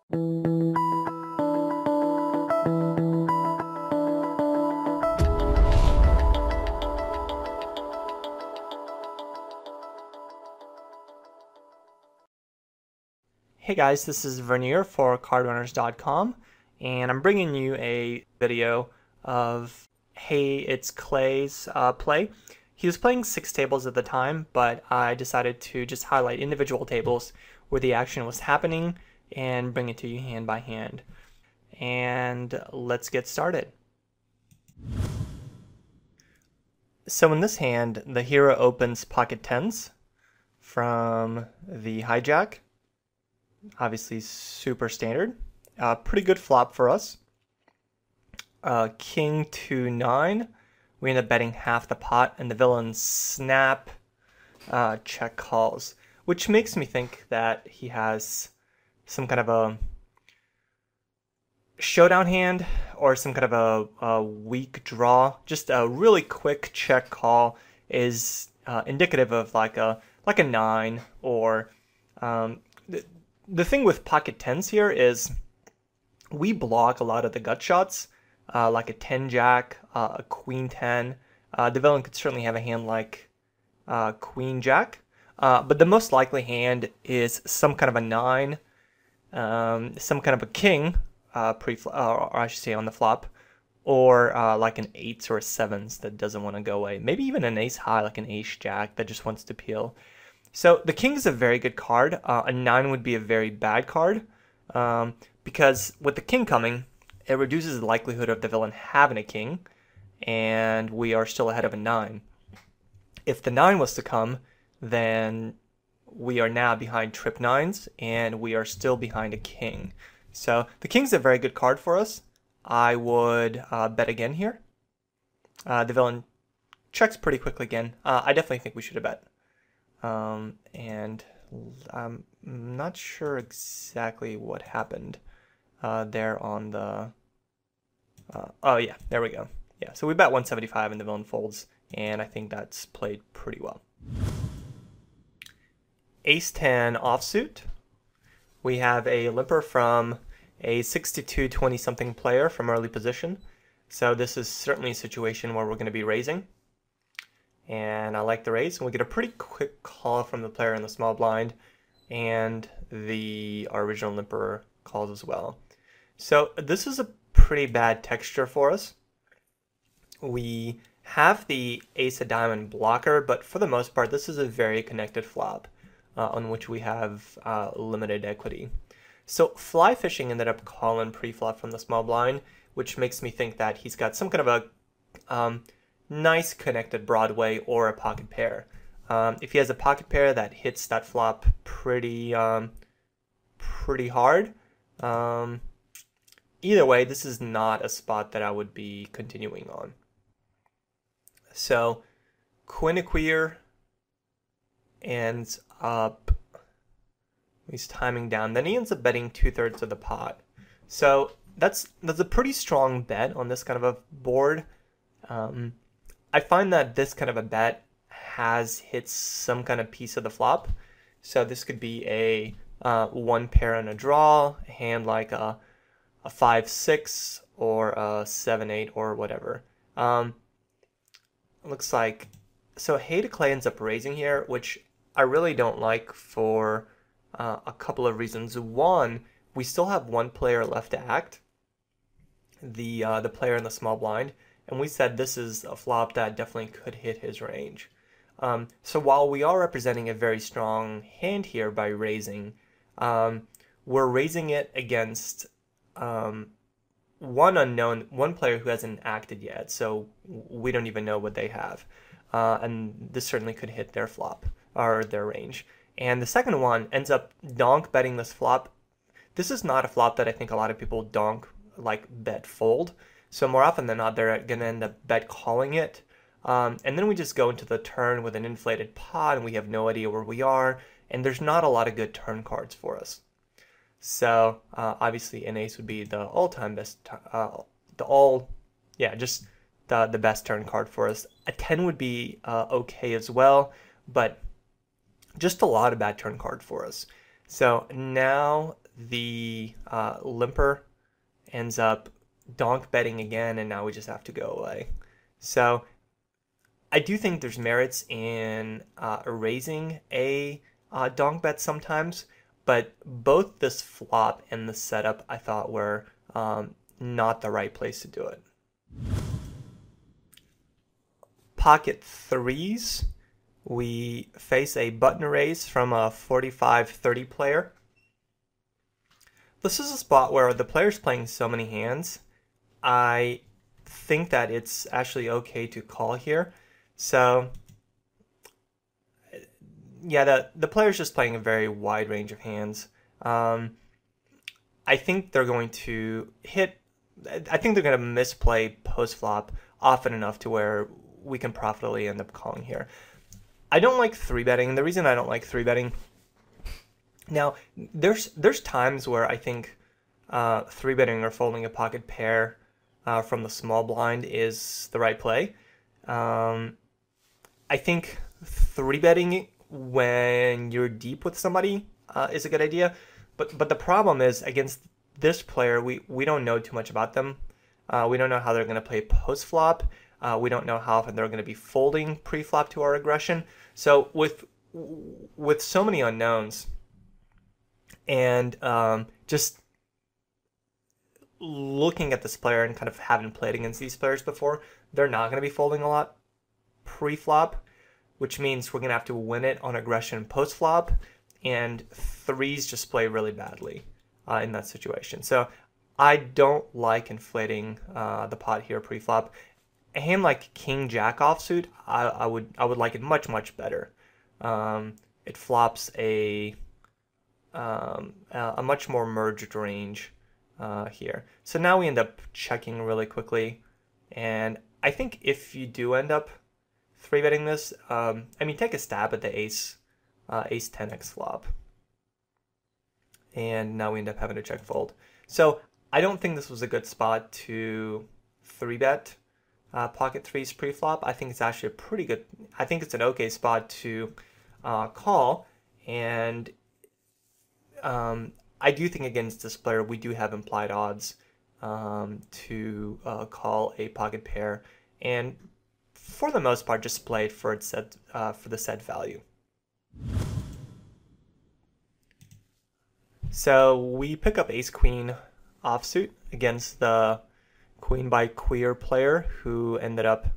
Hey guys, this is Verneer for cardrunners.com, and I'm bringing you a video of Hey It's Clay's play. He was playing 6 tables at the time, but I decided to just highlight individual tables where the action was happening and bring it to you hand by hand. And let's get started. So in this hand, the hero opens pocket tens from the hijack. Obviously super standard. Pretty good flop for us. King to 9. We end up betting half the pot, and the villain snap check calls, which makes me think that he has some kind of a showdown hand or some kind of a weak draw. Just a really quick check call is indicative of like a 9 or the thing with pocket tens here is we block a lot of the gut shots, like a 10 jack, a queen 10. The villain could certainly have a hand like queen jack, but the most likely hand is some kind of a 9, some kind of a king, or I should say on the flop, or like an 8s or a 7s that doesn't want to go away. Maybe even an ace high, like an ace jack that just wants to peel. So the king is a very good card. A 9 would be a very bad card because with the king coming, it reduces the likelihood of the villain having a king, and we are still ahead of a 9. If the 9 was to come, then we are now behind trip 9s, and we are still behind a king. So the king's a very good card for us. I would bet again here. The villain checks pretty quickly again. I definitely think we should have bet. And I'm not sure exactly what happened there on the... oh yeah, there we go. Yeah, so we bet 175 and the villain folds, and I think that's played pretty well. Ace 10 offsuit. We have a limper from a 62 20-something player from early position. So this is certainly a situation where we're going to be raising. And I like the raise, and we get a pretty quick call from the player in the small blind, and our original limper calls as well. So this is a pretty bad texture for us. We have the ace of diamond blocker, but for the most part, this is a very connected flop on which we have limited equity. So fly fishing ended up calling pre-flop from the small blind, which makes me think that he's got some kind of a nice connected Broadway or a pocket pair. If he has a pocket pair that hits that flop pretty hard, either way, this is not a spot that I would be continuing on. So Quiniqueer ends up, he's timing down, then he ends up betting 2/3 of the pot. So that's a pretty strong bet on this kind of a board. I find that this kind of a bet has hit some kind of piece of the flop. So this could be a 1 pair and a draw, a hand like a 5-6 or a 7-8 or whatever. Looks like, so Hey to Clay ends up raising here, which I really don't like for a couple of reasons. One, we still have one player left to act, the player in the small blind. And we said this is a flop that definitely could hit his range. So while we are representing a very strong hand here by raising, we're raising it against one player who hasn't acted yet, so we don't even know what they have. And this certainly could hit their flop, or their range. And the second one ends up donk betting this flop. This is not a flop that I think a lot of people donk, like bet fold. So more often than not, they're going to end up bet calling it. And then we just go into the turn with an inflated pot, and we have no idea where we are. And there's not a lot of good turn cards for us. So obviously an ace would be the all-time best, just the best turn card for us. A 10 would be okay as well, but just a lot of bad turn card for us. So now the limper ends up donk betting again, and now we just have to go away. So I do think there's merits in erasing a donk bet sometimes, but both this flop and the setup I thought were not the right place to do it. Pocket threes, we face a button raise from a 45-30 player. This is a spot where the player's playing so many hands. I think that it's actually okay to call here. So yeah, the player's just playing a very wide range of hands. I think they're going to misplay post flop often enough to where we can profitably end up calling here. I don't like 3-betting. The reason I don't like 3-betting, now there's times where I think 3-betting or folding a pocket pair from the small blind is the right play. I think 3-betting when you're deep with somebody is a good idea, but the problem is against this player, we don't know too much about them. We don't know how they're going to play post flop. We don't know how often they're going to be folding pre-flop to our aggression. So with so many unknowns, and just looking at this player and kind of having played against these players before, they're not going to be folding a lot pre-flop, which means we're going to have to win it on aggression post-flop, and threes just play really badly in that situation. So I don't like inflating the pot here pre-flop. A hand like King Jack offsuit, I would like it much better. It flops a much more merged range here. So now we end up checking really quickly, and I think if you do end up 3-betting this, I mean, take a stab at the ace 10x flop, and now we end up having to check fold. So I don't think this was a good spot to 3-bet pocket threes pre-flop. I think it's actually a pretty good, I think it's an okay spot to call, and I do think against this player we do have implied odds to call a pocket pair, and for the most part just play it for its set, for the set value. So we pick up ace queen offsuit against the queen by queer player who ended up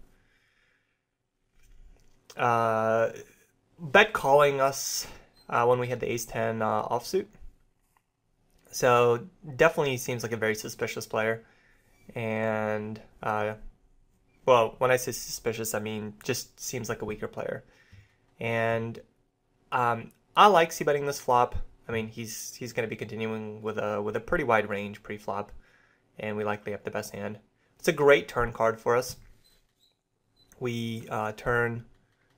bet calling us when we had the ace 10 offsuit. So definitely seems like a very suspicious player, and well, when I say suspicious, I mean just seems like a weaker player. And I like c-betting this flop. I mean, he's going to be continuing with a pretty wide range pre-flop, and we likely have the best hand. It's a great turn card for us. We turn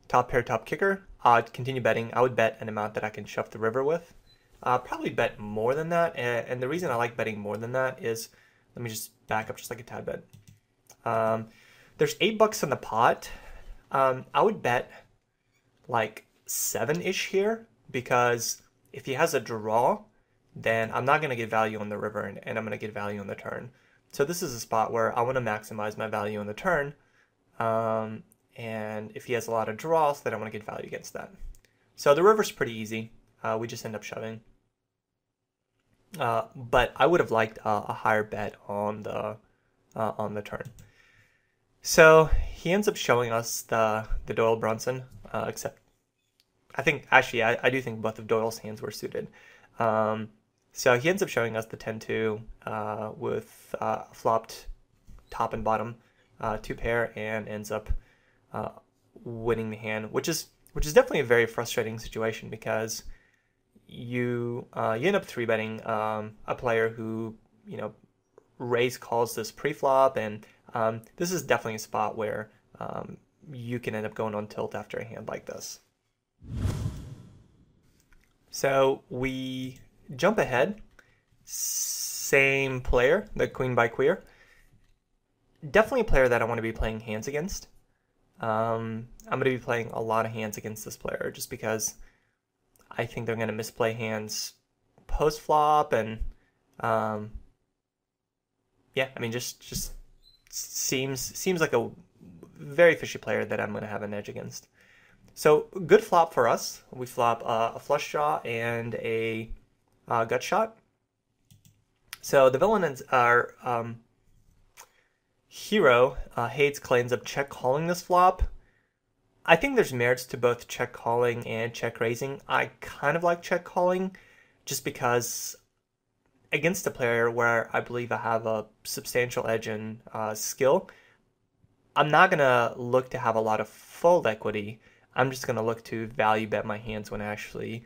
top pair, top kicker. I'd continue betting. I would bet an amount that I can shove the river with. Probably bet more than that, and the reason I like betting more than that is, let me just back up just like a tad bit. There's $8 in the pot. I would bet like 7-ish here, because if he has a draw, then I'm not going to get value on the river, and I'm going to get value on the turn. So this is a spot where I want to maximize my value on the turn, and if he has a lot of draws, then I want to get value against that. So the river's pretty easy. We just end up shoving. But I would have liked a higher bet on the turn. So he ends up showing us the Doyle Brunson, except I think, actually, I do think both of Doyle's hands were suited. So he ends up showing us the 10-2 with flopped top and bottom 2 pair, and ends up winning the hand, which is definitely a very frustrating situation, because you end up 3-betting a player who, you know, raise calls this pre-flop, and this is definitely a spot where you can end up going on tilt after a hand like this. So we jump ahead, same player, the queen by queer. Definitely a player that I want to be playing hands against. I'm going to be playing a lot of hands against this player, just because I think they're going to misplay hands post flop, and yeah, I mean just seems like a very fishy player that I'm going to have an edge against. So good flop for us. We flop a flush draw and a gut shot. So the villains are hero Hades claims of check calling this flop. I think there's merits to both check calling and check raising. I kind of like check calling just because against a player where I believe I have a substantial edge in skill, I'm not going to look to have a lot of fold equity. I'm just going to look to value bet my hands when I actually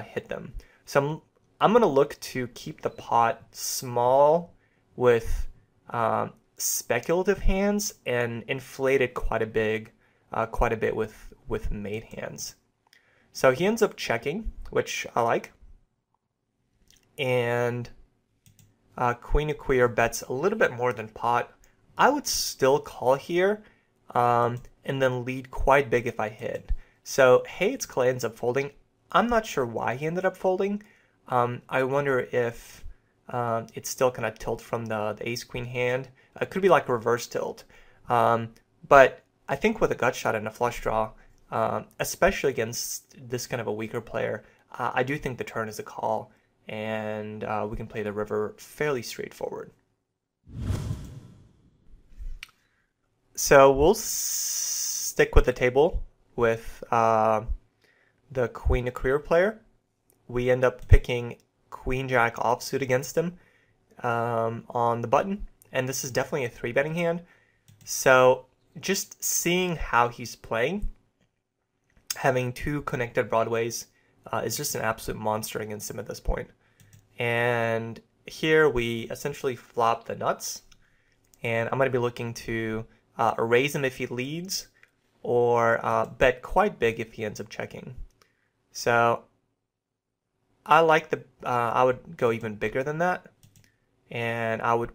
hit them. So I'm going to look to keep the pot small with speculative hands and inflate it quite a bit with made hands. So he ends up checking, which I like, and Queen of Queer bets a little bit more than pot. I would still call here, and then lead quite big if I hit. So Hades Clay ends up folding. I'm not sure why he ended up folding. I wonder if it's still kind of tilt from the ace-queen hand. It could be like reverse tilt. But I think with a gut shot and a flush draw, especially against this kind of a weaker player, I do think the turn is a call, and we can play the river fairly straightforward. So we'll stick with the table with the Queen of Queer player. We end up picking Queen Jack offsuit against him on the button, and this is definitely a 3-betting hand. So just seeing how he's playing, having 2 connected broadways is just an absolute monster against him at this point. And here we essentially flop the nuts, and I'm going to be looking to raise him if he leads, or bet quite big if he ends up checking. So I like I would go even bigger than that, and I would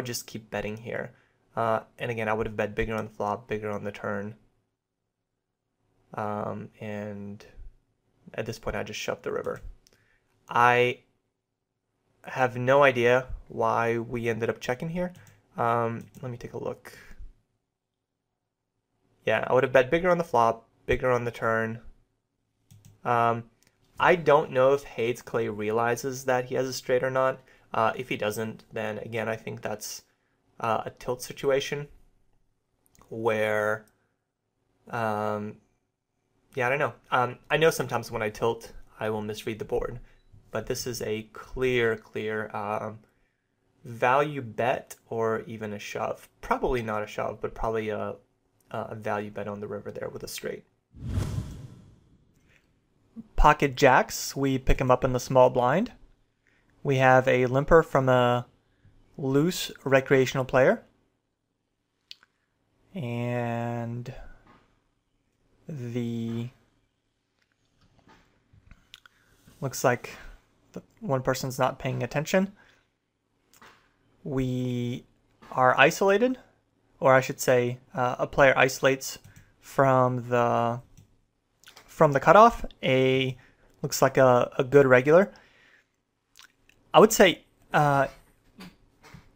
just keep betting here. And again, I would have bet bigger on the flop, bigger on the turn. And at this point, I just shoved the river. I have no idea why we ended up checking here. Let me take a look. Yeah, I would have bet bigger on the flop, bigger on the turn. I don't know if Hades Clay realizes that he has a straight or not. If he doesn't, then again, I think that's a tilt situation where, yeah, I don't know. I know sometimes when I tilt, I will misread the board, but this is a clear value bet or even a shove. Probably not a shove, but probably a value bet on the river there with a straight. Pocket jacks, we pick him up in the small blind. We have a limper from a loose recreational player. And looks like one person's not paying attention. We are isolated, or I should say a player isolates from the cutoff. Looks like a good regular. I would say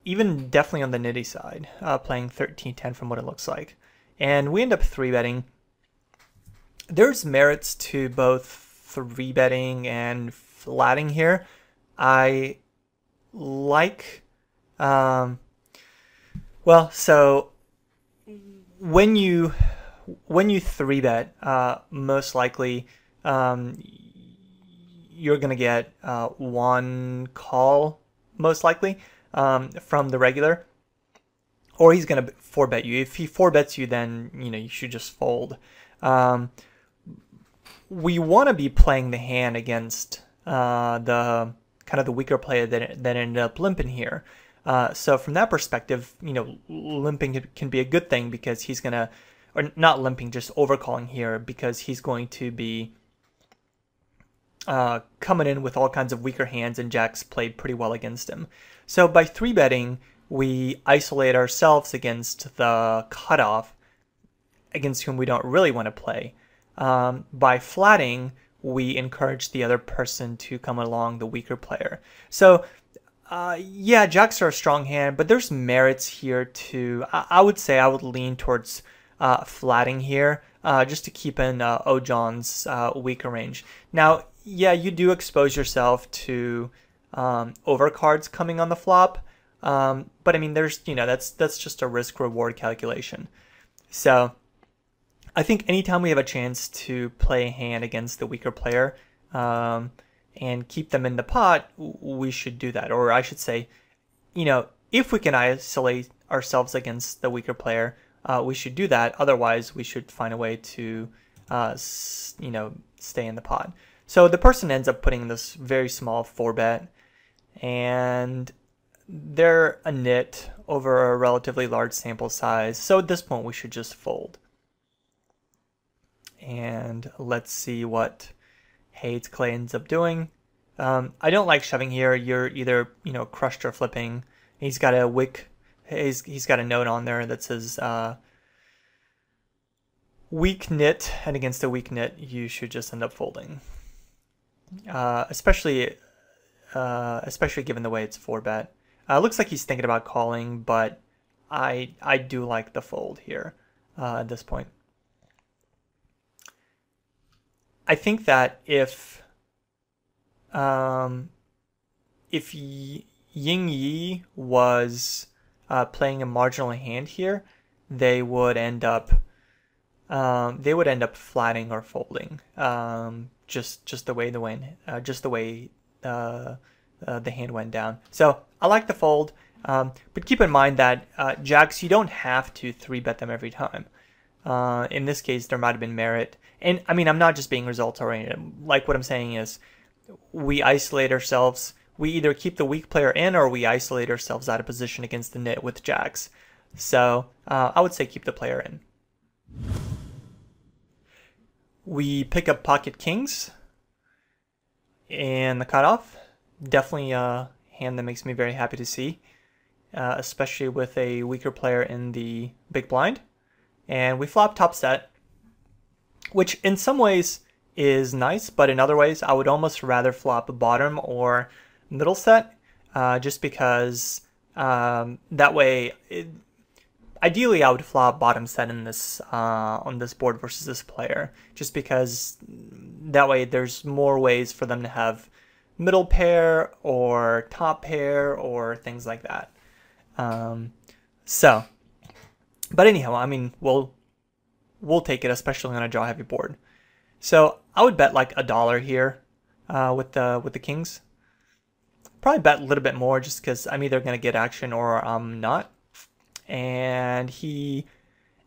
even definitely on the nitty side, playing 13-10 from what it looks like. And we end up 3-betting. There's merits to both 3-betting and flatting here. I like, well, so when you 3-bet, most likely you're going to get one call, most likely, from the regular, or he's going to 4-bet you. If he 4-bets you, then you should just fold. We want to be playing the hand against the kind of the weaker player that ended up limping here. So from that perspective, limping can be a good thing because he's going to, or not limping, just overcalling here because he's going to be coming in with all kinds of weaker hands, and jacks played pretty well against him. So by 3-betting, we isolate ourselves against the cutoff, against whom we don't really want to play. By flatting, we encourage the other person to come along, the weaker player. So yeah, jacks are a strong hand, but there's merits here too. I would say I would lean towards flatting here, just to keep in Ojon's weaker range. Now, yeah, you do expose yourself to overcards coming on the flop, but I mean, there's that's just a risk reward calculation. So I think anytime we have a chance to play a hand against the weaker player, and keep them in the pot, we should do that. Or I should say, if we can isolate ourselves against the weaker player, we should do that. Otherwise, we should find a way to, stay in the pot. So the person ends up putting this very small 4-bet, and they're a nit over a relatively large sample size. So at this point, we should just fold. And let's see what Hayes Clay ends up doing. I don't like shoving here. You're either crushed or flipping. He's got a wick. He's got a note on there that says weak nit, and against a weak nit, you should just end up folding. Especially given the way it's 4-bet. Looks like he's thinking about calling, but I do like the fold here at this point. I think that if Ying Yi was playing a marginal hand here, they would end up flatting or folding. Just the way the hand went down. So I like the fold, but keep in mind that jacks, you don't have to 3-bet them every time. In this case, there might have been merit. And I mean, I'm not just being results oriented. Like, what I'm saying is we isolate ourselves. We either keep the weak player in, or we isolate ourselves out of position against the nit with jacks. So I would say keep the player in. We pick up pocket kings in the cutoff. Definitely a hand that makes me very happy to see, especially with a weaker player in the big blind. And we flop top set, which in some ways is nice, but in other ways I would almost rather flop bottom or middle set, just because that way, ideally I would flop bottom set in this on this board versus this player, just because that way there's more ways for them to have middle pair or top pair or things like that. But anyhow, I mean, we'll take it, especially on a draw heavy board. So I would bet like $1 here with the kings. Probably bet a little bit more just because I'm either going to get action or I'm not. And he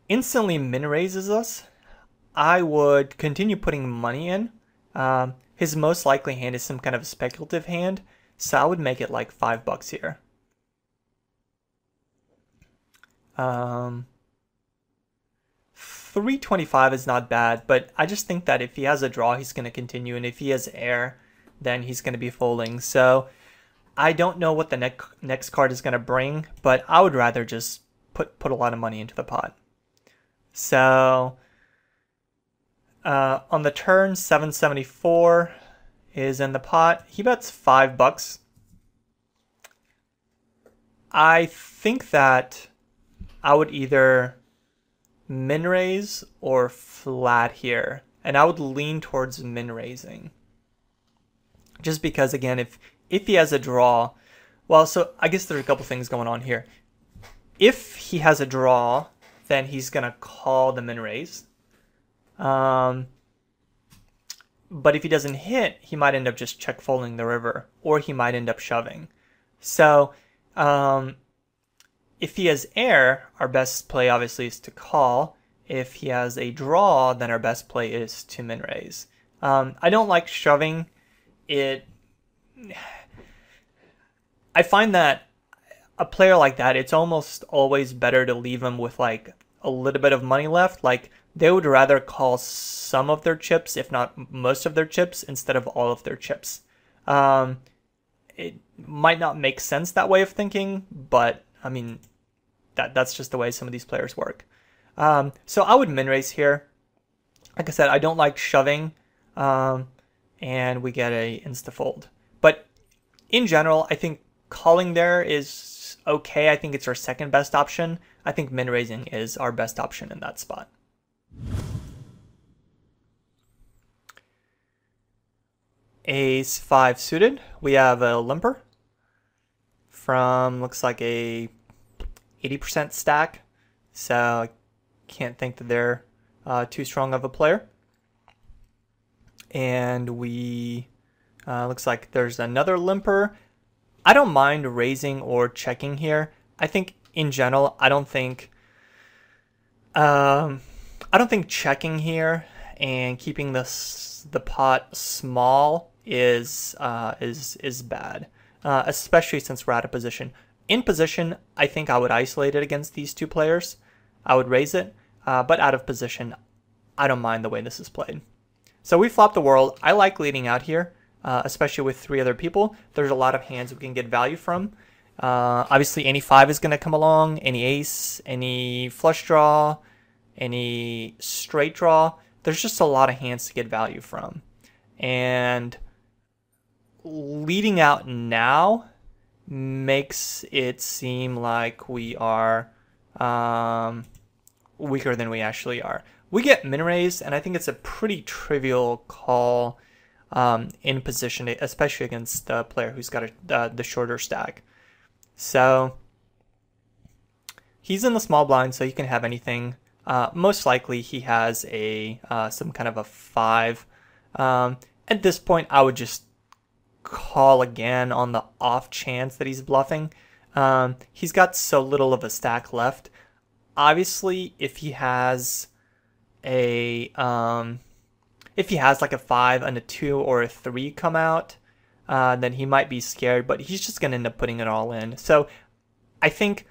instantly min raises us. I would continue putting money in. His most likely hand is some kind of speculative hand, so I would make it like $5 here. 325 is not bad, but I just think that if he has a draw, he's going to continue, and if he has air, then he's going to be folding. So I don't know what the next card is going to bring, but I would rather just put a lot of money into the pot. So on the turn, 774 is in the pot. He bets $5. I think that I would either min raise or flat here, and I would lean towards min raising, just because, again, if he has a draw, well, so I guess there's a couple things going on here. If he has a draw, then he's gonna call the min raise, but if he doesn't hit, he might end up just check folding the river, or he might end up shoving. So if he has air, our best play obviously is to call. If he has a draw, then our best play is to min raise. I don't like shoving. I find that a player like that, it's almost always better to leave him with like a little bit of money left. Like, they would rather call some of their chips, if not most of their chips, instead of all of their chips. It might not make sense, that way of thinking, but I mean, that's just the way some of these players work. So I would min raise here. Like I said, I don't like shoving. and we get a insta-fold. But in general, I think calling there is okay. I think it's our second best option. I think min-raising is our best option in that spot. Ace 5 suited. We have a limper from, looks like a 80% stack. So I can't think that they're too strong of a player. And we, looks like there's another limper. I don't mind raising or checking here. I think in general, I don't think checking here and keeping the pot small is bad, especially since we're out of position. In position, I think I would isolate it against these two players. I would raise it, but out of position, I don't mind the way this is played. So we flop the world. I like leading out here, especially with 3 other people. There's a lot of hands we can get value from. Obviously, any 5 is going to come along, any ace, any flush draw, any straight draw. There's just a lot of hands to get value from. And leading out now makes it seem like we are weaker than we actually are. We get min raised, and I think it's a pretty trivial call in position, especially against the player who's got the shorter stack. So he's in the small blind, so he can have anything. Most likely he has a some kind of a 5. At this point, I would just call again on the off chance that he's bluffing. He's got so little of a stack left. Obviously, if he has like a 5 and a 2 or a 3 come out, then he might be scared, but he's just going to end up putting it all in. So I think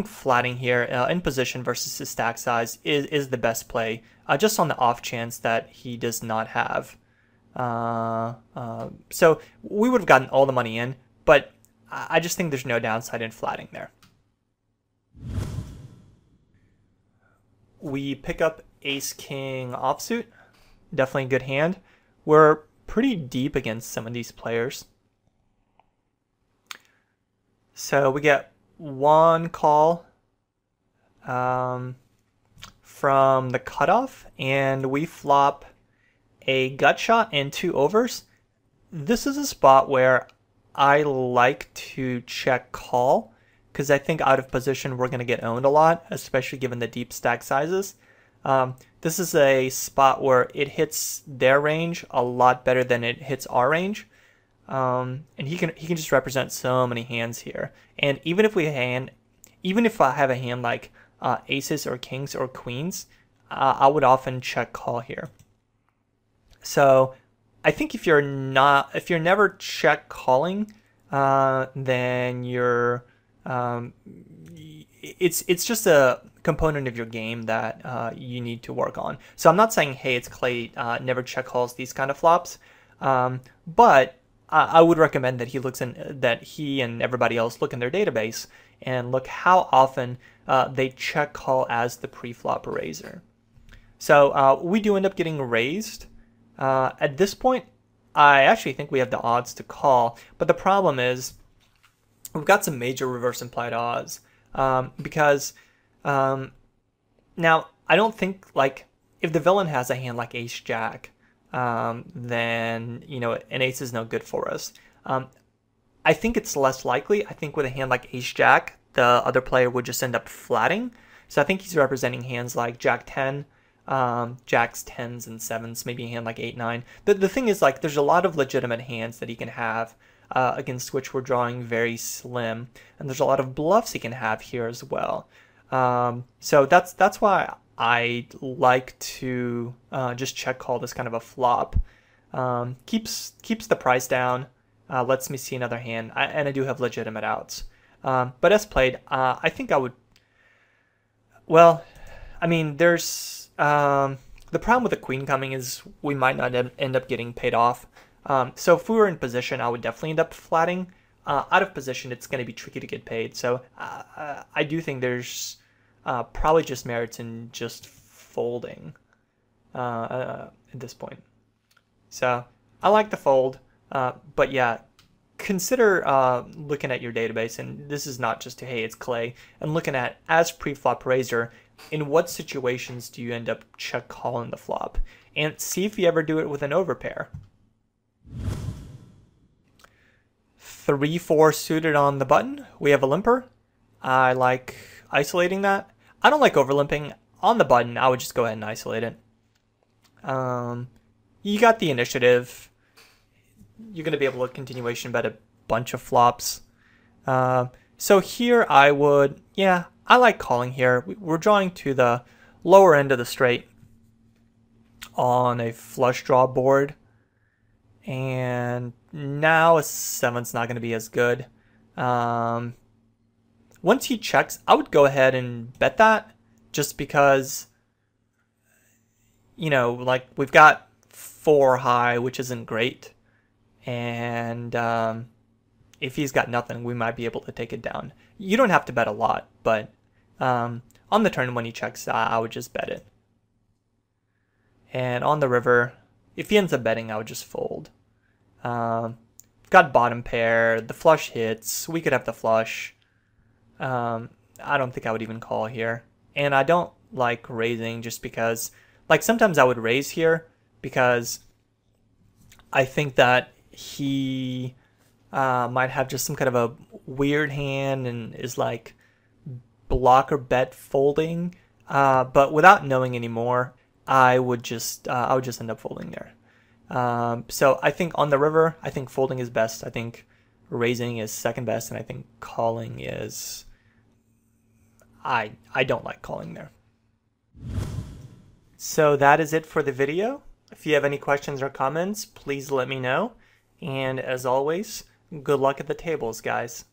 flatting here in position versus his stack size is the best play, just on the off chance that he does not have. So we would have gotten all the money in, but I just think there's no downside in flatting there. We pick up ace king offsuit. Definitely a good hand. We're pretty deep against some of these players. So we get 1 call from the cutoff, and we flop a gut shot and 2 overs. This is a spot where I like to check call, because I think out of position we're going to get owned a lot, especially given the deep stack sizes. This is a spot where it hits their range a lot better than it hits our range. And he can just represent so many hands here. And even if I have a hand like aces or kings or queens, I would often check call here. So I think if you're never check calling, then you're it's just a component of your game that you need to work on. So I'm not saying, hey, it's Clay never check calls these kind of flops, but I would recommend that he and everybody else look in their database and look how often they check call as the pre-flop raiser. So we do end up getting raised. At this point, I actually think we have the odds to call, but the problem is we've got some major reverse implied odds, because now I don't think, like, if the villain has a hand like ace jack, then an ace is no good for us. I think it's less likely. I think with a hand like ace jack, the other player would just end up flatting. So I think he's representing hands like jack 10, jacks 10s and 7s, maybe a hand like 8 9. The thing is, like, there's a lot of legitimate hands that he can have against which we're drawing very slim, and there's a lot of bluffs he can have here as well. So that's why I like to just check call this kind of a flop. Keeps the price down, lets me see another hand, and I do have legitimate outs. But as played, I think I would. Well, I mean, there's the problem with the queen coming is we might not end up getting paid off. So if we were in position, I would definitely end up flatting. Out of position, it's going to be tricky to get paid. So I do think there's probably just merits in just folding at this point. So I like the fold, but yeah, consider looking at your database, and this is not just, hey, it's clay, and looking at, as pre-flop raiser, in what situations do you end up check calling the flop, and see if you ever do it with an overpair. 3-4 suited on the button. We have a limper. I like isolating that. I don't like overlimping. On the button, I would just go ahead and isolate it. You got the initiative. You're going to be able to continuation bet a bunch of flops. So here I would, yeah, I like calling here. We're drawing to the lower end of the straight on a flush draw board. And now a 7's not going to be as good. Once he checks, I would go ahead and bet that, just because, you know, like we've got 4 high, which isn't great. And if he's got nothing, we might be able to take it down. You don't have to bet a lot, but on the turn when he checks, I would just bet it. And on the river, if he ends up betting, I would just fold. We've got bottom pair, the flush hits, we could have the flush. I don't think I would even call here. And I don't like raising just because, like, sometimes I would raise here because I think that he might have just some kind of a weird hand and is like block or bet folding. But without knowing anymore, I would just end up folding there. So I think on the river, I think folding is best. I think raising is second best, and I think calling is, I don't like calling there. So that is it for the video. If you have any questions or comments, please let me know. And as always, good luck at the tables, guys.